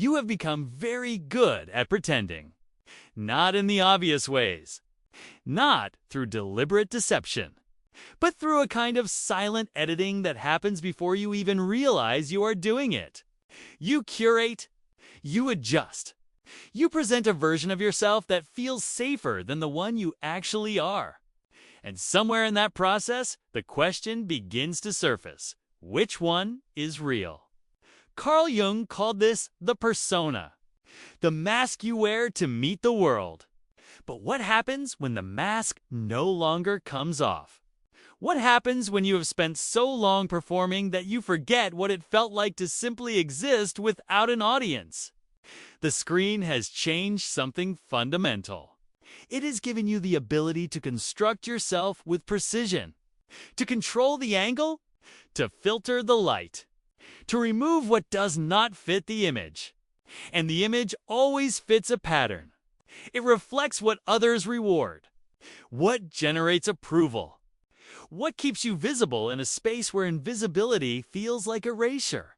You have become very good at pretending. Not in the obvious ways. Not through deliberate deception, but through a kind of silent editing that happens before you even realize you are doing it. You curate, you adjust. You present a version of yourself that feels safer than the one you actually are. And somewhere in that process, the question begins to surface. Which one is real? Carl Jung called this the persona, the mask you wear to meet the world. But what happens when the mask no longer comes off? What happens when you have spent so long performing that you forget what it felt like to simply exist without an audience? The screen has changed something fundamental. It has given you the ability to construct yourself with precision, to control the angle, to filter the light, to remove what does not fit the image. And the image always fits a pattern. It reflects what others reward, what generates approval, what keeps you visible in a space where invisibility feels like erasure.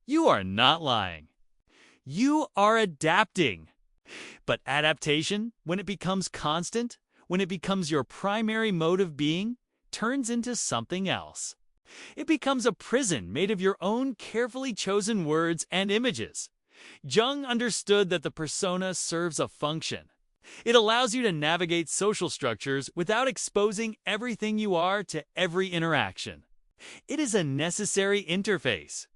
You are not lying. You are adapting. But adaptation, when it becomes constant, when it becomes your primary mode of being, turns into something else. It becomes a prison made of your own carefully chosen words and images. Jung understood that the persona serves a function. It allows you to navigate social structures without exposing everything you are to every interaction. It is a necessary interface.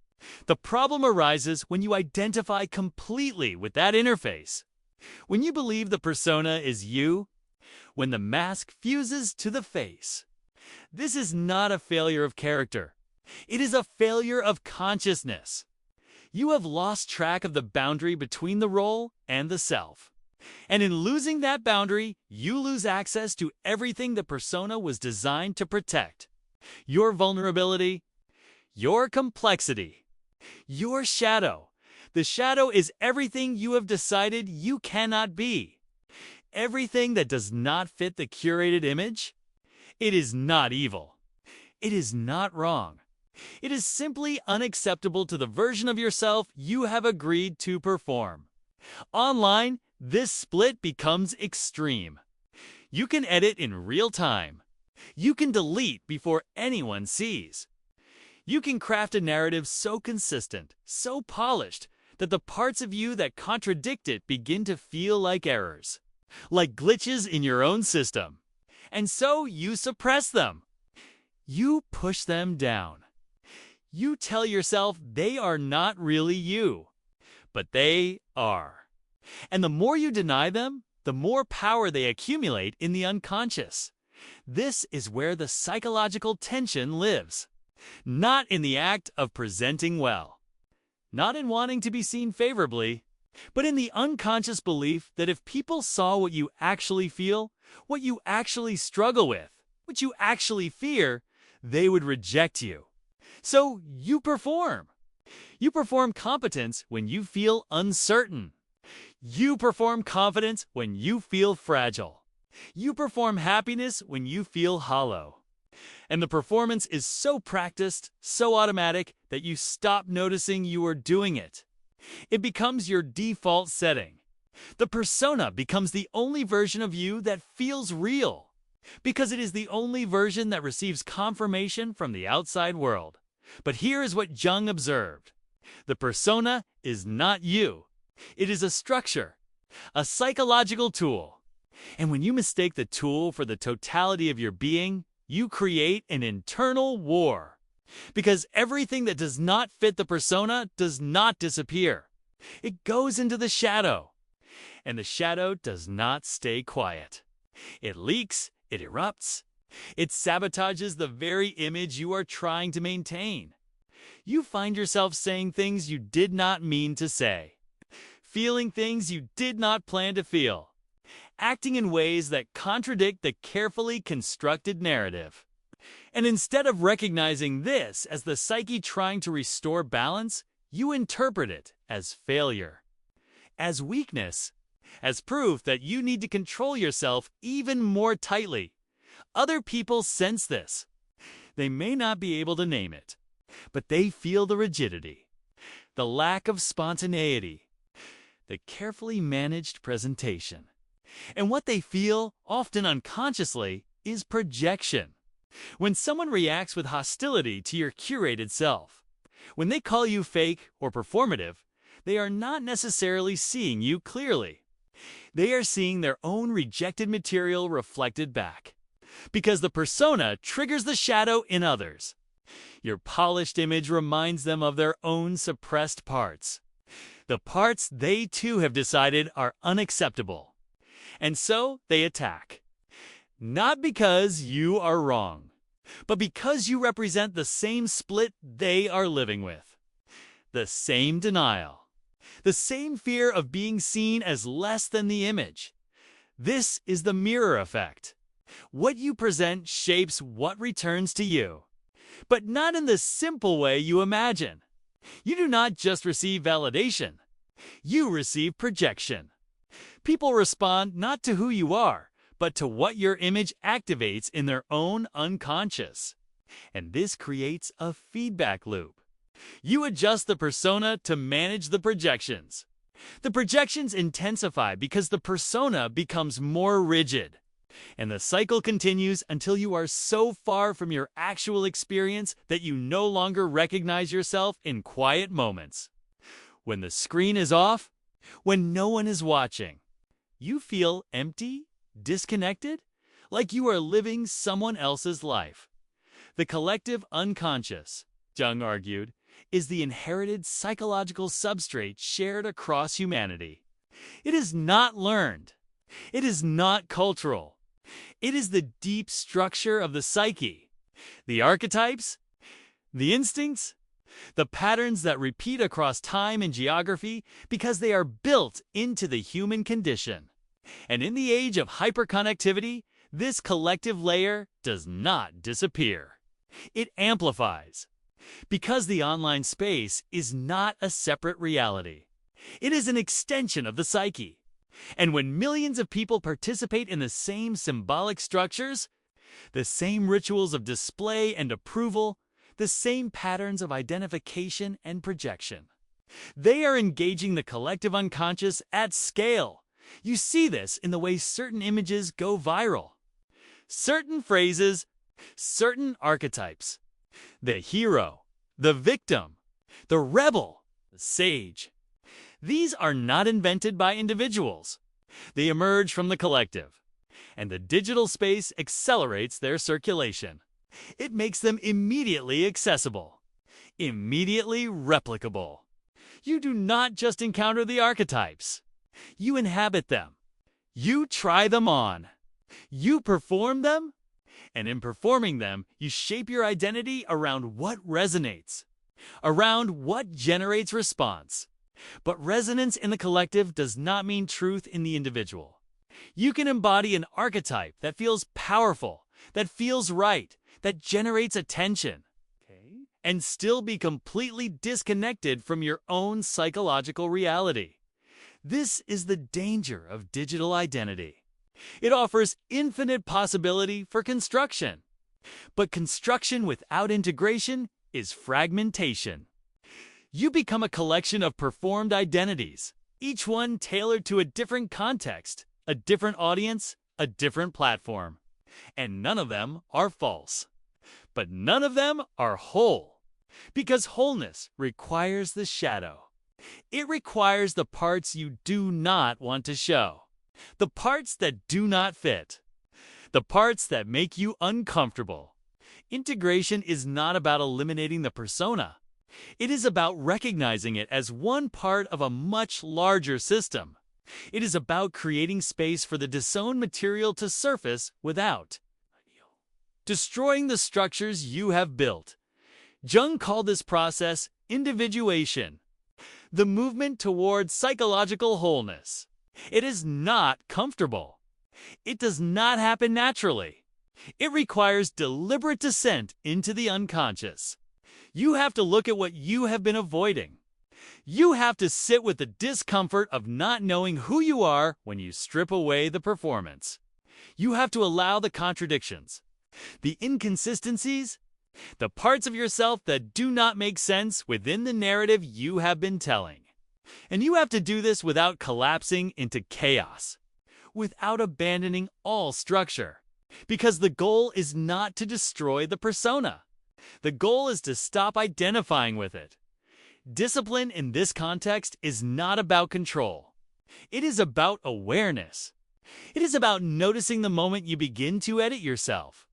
The problem arises when you identify completely with that interface. When you believe the persona is you, when the mask fuses to the face. This is not a failure of character. It is a failure of consciousness. You have lost track of the boundary between the role and the self. And in losing that boundary, you lose access to everything the persona was designed to protect. Your vulnerability, your complexity, your shadow. The shadow is everything you have decided you cannot be. Everything that does not fit the curated image. It is not evil. It is not wrong. It is simply unacceptable to the version of yourself you have agreed to perform. Online, this split becomes extreme. You can edit in real time. You can delete before anyone sees. You can craft a narrative so consistent, so polished, that the parts of you that contradict it begin to feel like errors, like glitches in your own system. And so you suppress them. You push them down. You tell yourself they are not really you, but they are. And the more you deny them, the more power they accumulate in the unconscious. This is where the psychological tension lives. Not in the act of presenting well, not in wanting to be seen favorably, but in the unconscious belief that if people saw what you actually feel, what you actually struggle with, what you actually fear, they would reject you. So you perform. You perform competence when you feel uncertain. You perform confidence when you feel fragile. You perform happiness when you feel hollow. And the performance is so practiced, so automatic, that you stop noticing you are doing it. It becomes your default setting. The persona becomes the only version of you that feels real, because it is the only version that receives confirmation from the outside world. But here is what Jung observed. The persona is not you. It is a structure, a psychological tool. And when you mistake the tool for the totality of your being, you create an internal war. Because everything that does not fit the persona does not disappear. It goes into the shadow. And the shadow does not stay quiet. It leaks, it erupts. It sabotages the very image you are trying to maintain. You find yourself saying things you did not mean to say, feeling things you did not plan to feel, acting in ways that contradict the carefully constructed narrative. And instead of recognizing this as the psyche trying to restore balance, you interpret it as failure, as weakness, as proof that you need to control yourself even more tightly. Other people sense this. They may not be able to name it, but they feel the rigidity, the lack of spontaneity, the carefully managed presentation. And what they feel, often unconsciously, is projection. When someone reacts with hostility to your curated self, when they call you fake or performative, they are not necessarily seeing you clearly. They are seeing their own rejected material reflected back, because the persona triggers the shadow in others. Your polished image reminds them of their own suppressed parts, the parts they too have decided are unacceptable. And so they attack. Not because you are wrong, but because you represent the same split they are living with. The same denial. The same fear of being seen as less than the image. This is the mirror effect. What you present shapes what returns to you, but not in the simple way you imagine. You do not just receive validation. You receive projection. People respond not to who you are, but to what your image activates in their own unconscious. And this creates a feedback loop. You adjust the persona to manage the projections. The projections intensify because the persona becomes more rigid. And the cycle continues until you are so far from your actual experience that you no longer recognize yourself in quiet moments. When the screen is off, when no one is watching, you feel empty, disconnected, like you are living someone else's life. The collective unconscious, Jung argued, is the inherited psychological substrate shared across humanity. It is not learned. It is not cultural. It is the deep structure of the psyche, the archetypes, the instincts, the patterns that repeat across time and geography because they are built into the human condition. And in the age of hyperconnectivity, this collective layer does not disappear. It amplifies. Because the online space is not a separate reality. It is an extension of the psyche. And when millions of people participate in the same symbolic structures, the same rituals of display and approval, the same patterns of identification and projection, they are engaging the collective unconscious at scale. You see this in the way certain images go viral. Certain phrases, certain archetypes. The hero, the victim, the rebel, the sage. These are not invented by individuals. They emerge from the collective, and the digital space accelerates their circulation. It makes them immediately accessible, immediately replicable. You do not just encounter the archetypes. You inhabit them. You try them on. You perform them. And in performing them, you shape your identity around what resonates, around what generates response. But resonance in the collective does not mean truth in the individual. You can embody an archetype that feels powerful, that feels right, that generates attention, and still be completely disconnected from your own psychological reality. This is the danger of digital identity. It offers infinite possibility for construction. But construction without integration is fragmentation. You become a collection of performed identities, each one tailored to a different context, a different audience, a different platform. And none of them are false. But none of them are whole. Because wholeness requires the shadow. It requires the parts you do not want to show. The parts that do not fit. The parts that make you uncomfortable. Integration is not about eliminating the persona. It is about recognizing it as one part of a much larger system. It is about creating space for the disowned material to surface without destroying the structures you have built. Jung called this process individuation, the movement toward psychological wholeness. It is not comfortable. It does not happen naturally. It requires deliberate descent into the unconscious. You have to look at what you have been avoiding. You have to sit with the discomfort of not knowing who you are when you strip away the performance. You have to allow the contradictions, the inconsistencies, the parts of yourself that do not make sense within the narrative you have been telling. And you have to do this without collapsing into chaos, without abandoning all structure. Because the goal is not to destroy the persona. The goal is to stop identifying with it. Discipline in this context is not about control. It is about awareness. It is about noticing the moment you begin to edit yourself.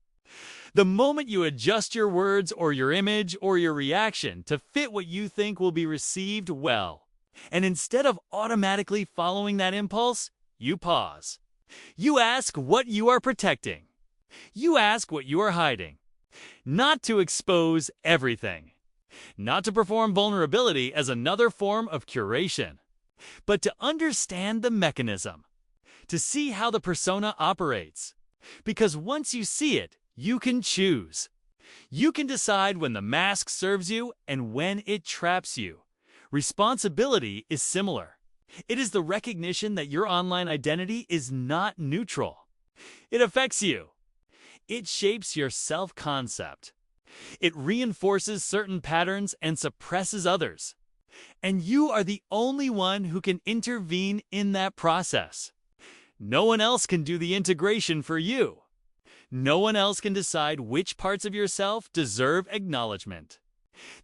The moment you adjust your words or your image or your reaction to fit what you think will be received well. And instead of automatically following that impulse, you pause. You ask what you are protecting. You ask what you are hiding. Not to expose everything. Not to perform vulnerability as another form of curation, but to understand the mechanism. To see how the persona operates. Because once you see it, you can choose. You can decide when the mask serves you and when it traps you. Responsibility is similar. It is the recognition that your online identity is not neutral. It affects you. It shapes your self-concept. It reinforces certain patterns and suppresses others. And you are the only one who can intervene in that process. No one else can do the integration for you. No one else can decide which parts of yourself deserve acknowledgement.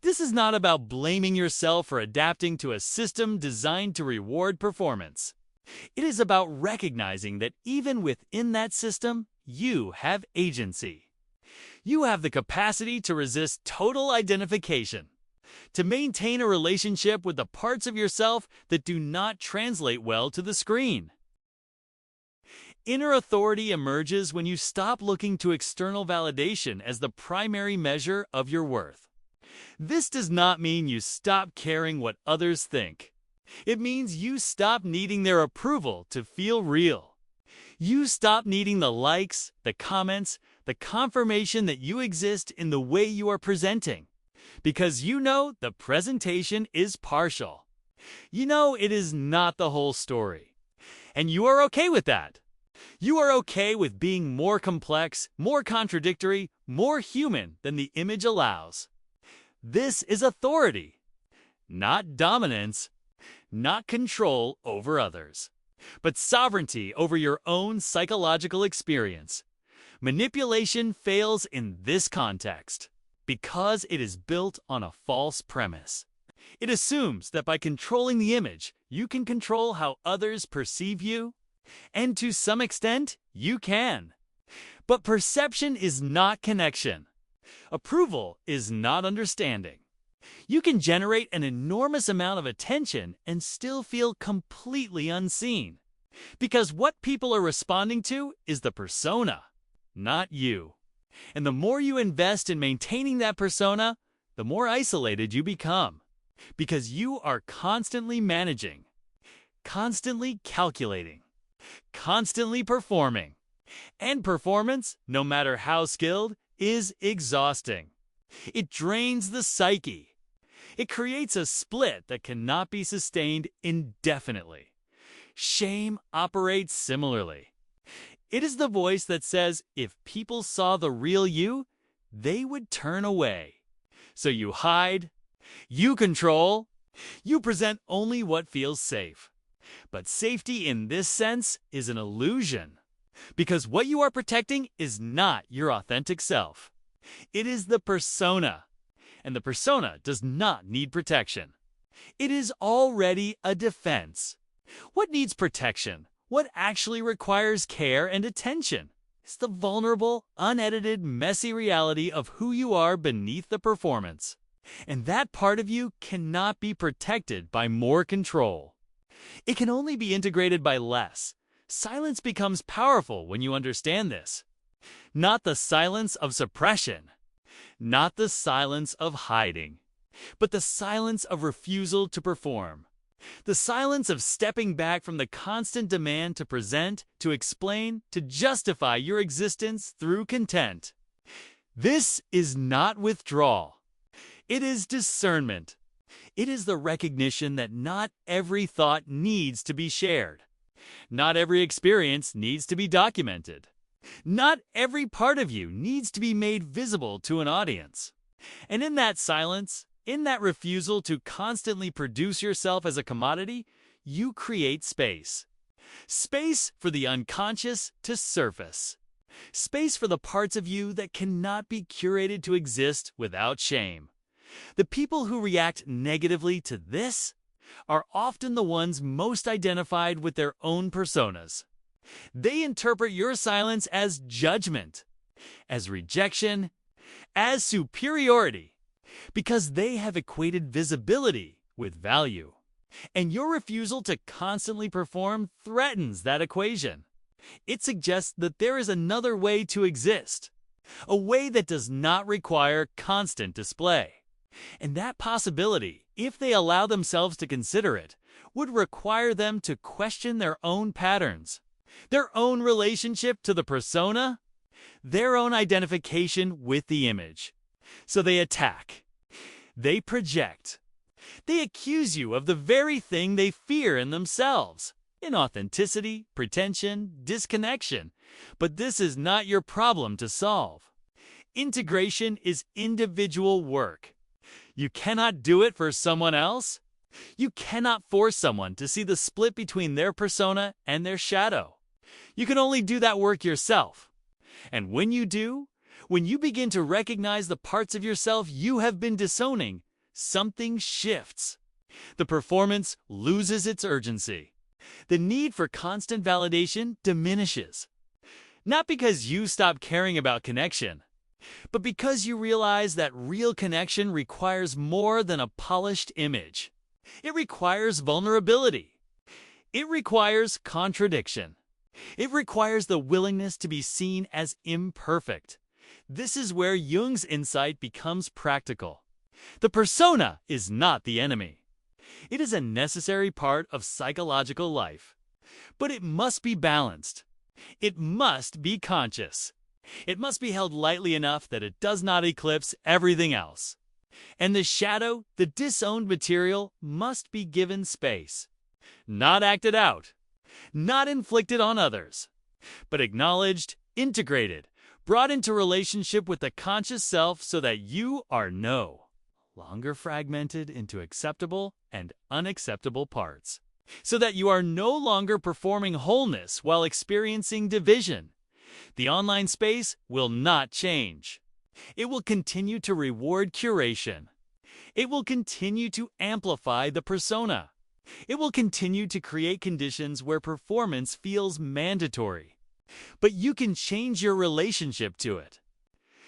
This is not about blaming yourself for adapting to a system designed to reward performance. It is about recognizing that even within that system, you have agency. You have the capacity to resist total identification, to maintain a relationship with the parts of yourself that do not translate well to the screen. Inner authority emerges when you stop looking to external validation as the primary measure of your worth. This does not mean you stop caring what others think. It means you stop needing their approval to feel real. You stop needing the likes, the comments, the confirmation that you exist in the way you are presenting. Because you know the presentation is partial. You know it is not the whole story. And you are okay with that. You are okay with being more complex, more contradictory, more human than the image allows. This is authority, not dominance, not control over others, but sovereignty over your own psychological experience. Manipulation fails in this context because it is built on a false premise. It assumes that by controlling the image, you can control how others perceive you, and to some extent, you can. But perception is not connection. Approval is not understanding. You can generate an enormous amount of attention and still feel completely unseen. Because what people are responding to is the persona, not you. And the more you invest in maintaining that persona, the more isolated you become. Because you are constantly managing, constantly calculating, constantly performing. And performance, no matter how skilled, is exhausting. It drains the psyche. It creates a split that cannot be sustained indefinitely. Shame operates similarly. It is the voice that says if people saw the real you, they would turn away. So you hide, you control, you present only what feels safe. But safety in this sense is an illusion. Because what you are protecting is not your authentic self. It is the persona. And the persona does not need protection. It is already a defense. What needs protection? What actually requires care and attention? It's the vulnerable, unedited, messy reality of who you are beneath the performance. And that part of you cannot be protected by more control. It can only be integrated by less. Silence becomes powerful when you understand this. Not the silence of suppression. Not the silence of hiding. But the silence of refusal to perform. The silence of stepping back from the constant demand to present, to explain, to justify your existence through content. This is not withdrawal. It is discernment. It is the recognition that not every thought needs to be shared. Not every experience needs to be documented. Not every part of you needs to be made visible to an audience. And in that silence, In that refusal to constantly produce yourself as a commodity, you create space. Space for the unconscious to surface. Space for the parts of you that cannot be curated to exist without shame. The people who react negatively to this are often the ones most identified with their own personas. They interpret your silence as judgment, as rejection, as superiority, because they have equated visibility with value. And your refusal to constantly perform threatens that equation. It suggests that there is another way to exist, a way that does not require constant display. And that possibility, if they allow themselves to consider it, would require them to question their own patterns, their own relationship to the persona, their own identification with the image. So they attack, they project, they accuse you of the very thing they fear in themselves: inauthenticity, pretension, disconnection. But this is not your problem to solve. Integration is individual work. You cannot do it for someone else. You cannot force someone to see the split between their persona and their shadow. You can only do that work yourself. And when you do, when you begin to recognize the parts of yourself you have been disowning, something shifts. The performance loses its urgency. The need for constant validation diminishes. Not because you stop caring about connection, but because you realize that real connection requires more than a polished image. It requires vulnerability. It requires contradiction. It requires the willingness to be seen as imperfect. This is where Jung's insight becomes practical. The persona is not the enemy. It is a necessary part of psychological life. But it must be balanced. It must be conscious. It must be held lightly enough that it does not eclipse everything else. And the shadow, the disowned material, must be given space. Not acted out, not inflicted on others, but acknowledged, integrated, brought into relationship with the conscious self so that you are no longer fragmented into acceptable and unacceptable parts, so that you are no longer performing wholeness while experiencing division. The online space will not change. It will continue to reward curation. It will continue to amplify the persona. It will continue to create conditions where performance feels mandatory. But you can change your relationship to it.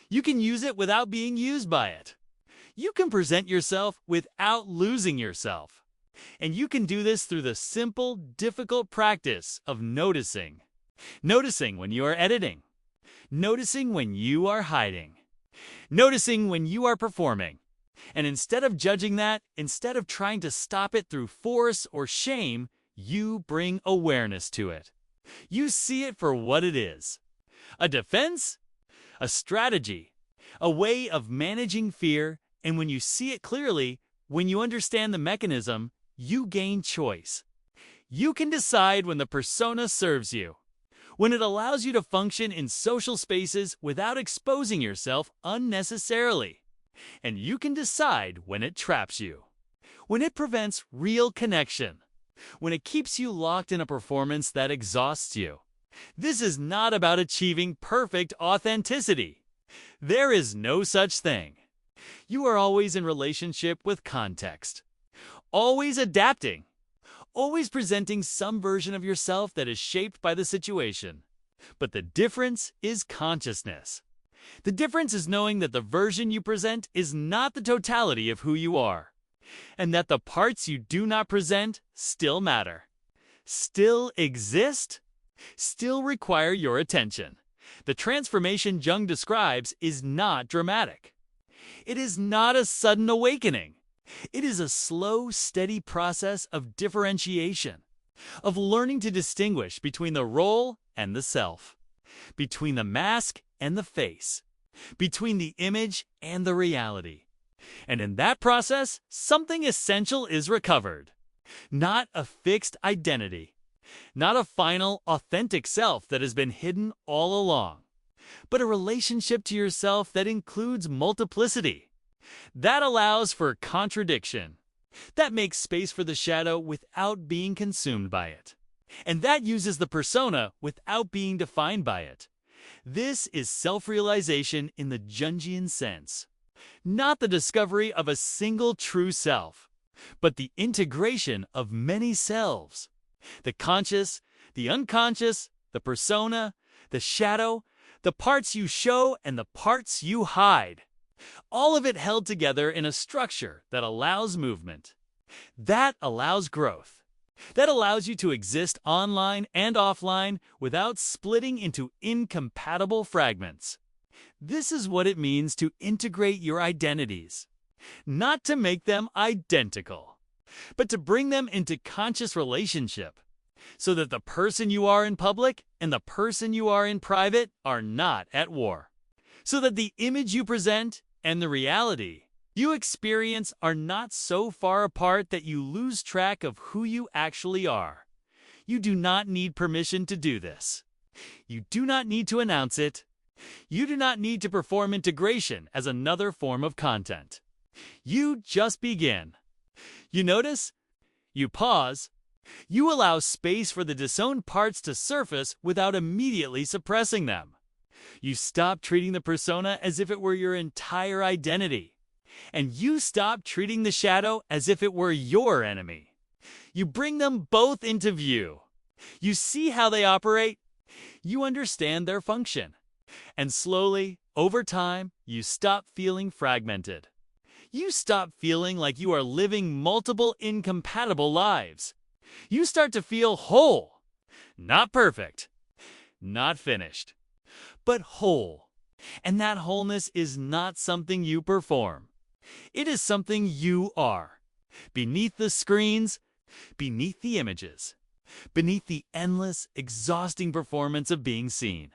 You can use it without being used by it. You can present yourself without losing yourself. And you can do this through the simple, difficult practice of noticing. Noticing when you are editing. Noticing when you are hiding. Noticing when you are performing. And instead of judging that, instead of trying to stop it through force or shame, you bring awareness to it. You see it for what it is. A defense, a strategy, a way of managing fear, and when you see it clearly, when you understand the mechanism, you gain choice. You can decide when the persona serves you, when it allows you to function in social spaces without exposing yourself unnecessarily. And you can decide when it traps you, when it prevents real connection, when it keeps you locked in a performance that exhausts you. This is not about achieving perfect authenticity. There is no such thing. You are always in relationship with context, always adapting, always presenting some version of yourself that is shaped by the situation. But the difference is consciousness. The difference is knowing that the version you present is not the totality of who you are, and that the parts you do not present still matter, still exist, still require your attention. The transformation Jung describes is not dramatic. It is not a sudden awakening. It is a slow, steady process of differentiation, of learning to distinguish between the role and the self, between the mask and the face, between the image and the reality. And in that process, something essential is recovered. Not a fixed identity, not a final, authentic self that has been hidden all along, but a relationship to yourself that includes multiplicity, That allows for contradiction. That makes space for the shadow without being consumed by it. And that uses the persona without being defined by it. This is self-realization in the Jungian sense. Not the discovery of a single true self, but the integration of many selves. The conscious, the unconscious, the persona, the shadow, the parts you show and the parts you hide. All of it held together in a structure that allows movement. That allows growth. That allows you to exist online and offline without splitting into incompatible fragments. This is what it means to integrate your identities. Not to make them identical, but to bring them into conscious relationship, so that the person you are in public and the person you are in private are not at war. So that the image you present and the reality you experience are not so far apart that you lose track of who you actually are. You do not need permission to do this. You do not need to announce it. You do not need to perform integration as another form of content. You just begin. You notice? You pause. You allow space for the disowned parts to surface without immediately suppressing them. You stop treating the persona as if it were your entire identity. And you stop treating the shadow as if it were your enemy. You bring them both into view. You see how they operate. You understand their function. And slowly, over time, you stop feeling fragmented. You stop feeling like you are living multiple incompatible lives. You start to feel whole. Not perfect. Not finished. But whole. And that wholeness is not something you perform. It is something you are. Beneath the screens, beneath the images, beneath the endless, exhausting performance of being seen.